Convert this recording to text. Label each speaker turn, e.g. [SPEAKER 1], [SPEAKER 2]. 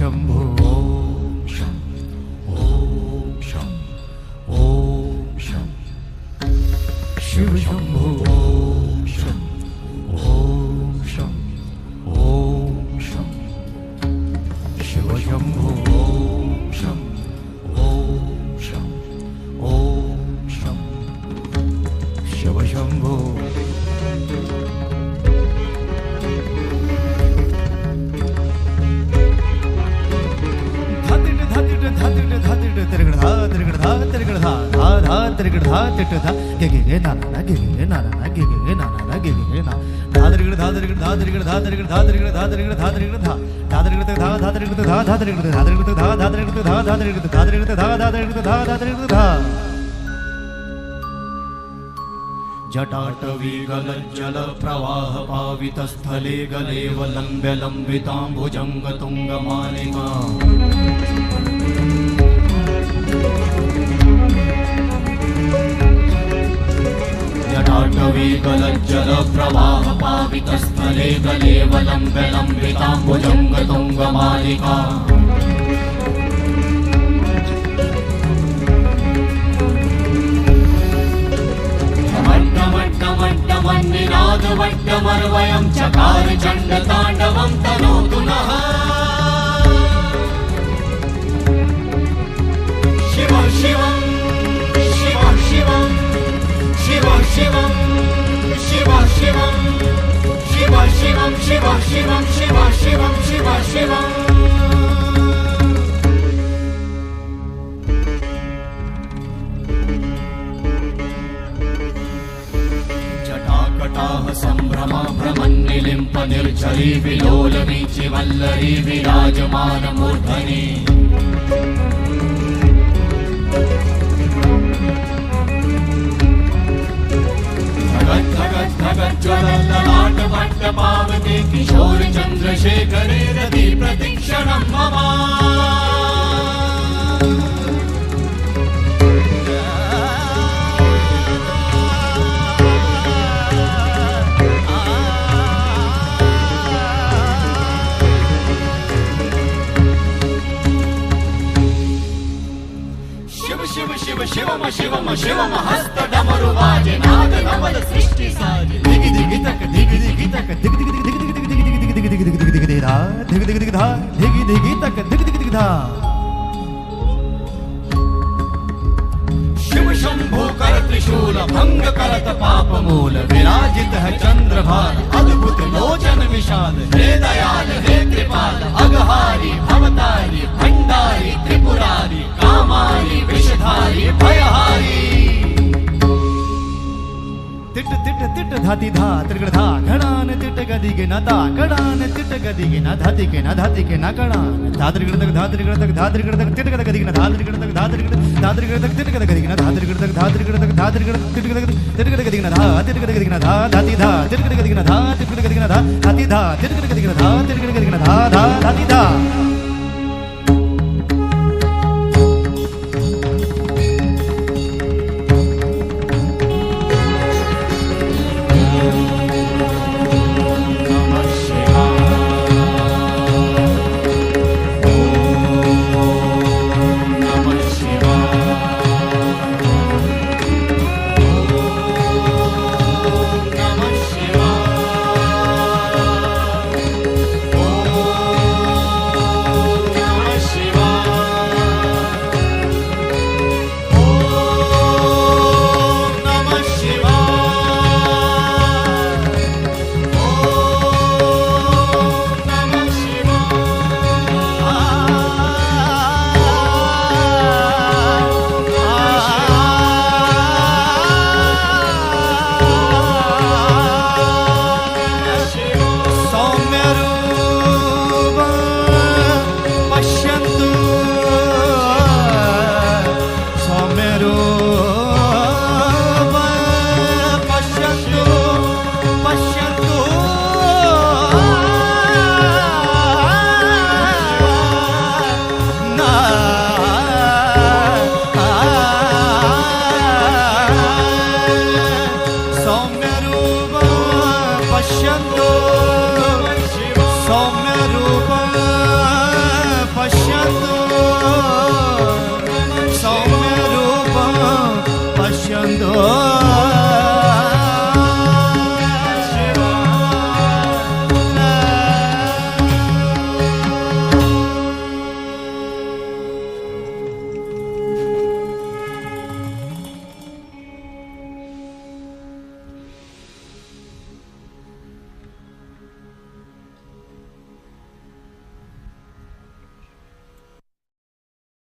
[SPEAKER 1] शंभो ओम शं ओम शं ओम शं शिव शंभो ओम शं ओम शं ओम शं शिव शंभो ओम शं ओम शं ओम शं शिव शंभो जटाटवी गलज्जल प्रवाह पावितस्थले गलेवलम्ब्य लम्बिताम्बुजङ्ग तुङ्गमालिका जटाटवी गलज्जल प्रवाह पावितस्थले गलेवलम्ब्य लम्बिताम्बुजङ्ग तुङ्गमालिका वट्टमर्वयं चकार चण्डताण्डवं तनोतु नः शिव शिवं शिव शिवं शिव शिवं शिव शिवं शिव शिवं शिव शिवं शिव शिवं शिव शिवं संभ्रमा भ्रमन्निलिम्प निर्झरी विलोलवीचि वल्लरी विराजमान मूर्धनि धगत् धगत् धगत् ज्वलल्ललाट भट्ट पावते किशोर चन्द्रशेखरे रति प्रतीक्षणं मम शिव शिव शिवम शिवम शिवम हस्त डमरु बाजे नाद नवल सृष्टि साजे दिगि दिगि तक दिगि दिगि तक दिगि दिगि दिगि दिगि दिगि दिगि दिगि दिगि दिगि दिगि धा दिगि दिगि दिगि धा दिगि दिगि तक दिगि दिगि दिगि धा शिव शंभो कर त्रिशूल भंग करत पाप मूल विराजित है चंद्रभान अद्भुत लोचन विशाल हे दयाल हे कृपाल अघहारी भवतारी भंडारी त्रिपुरारी कामारी विषधारी भयहारी तिट तिट तिट धाति धा त्रिगण धा घड़ान तिट गदि के न ता घड़ान तिट गदि के न धाति के न धाति के न घड़ान धात्रिगण तक धात्रिगण तक धात्रिगण तक तिट गद गदि के न धात्रिगण तक धात्रिगण तक तिट गद गदि के न धात्रिगण तक धात्रिगण तक धात्रिगण तिट गद गदि के न धा तिट गद गदि के न धा धाति धा तिट गद गदि के न धा तिट गद गदि के न धा धाति धा तिट गद गदि के न धा तिट गद गदि के न धा धा धाति धा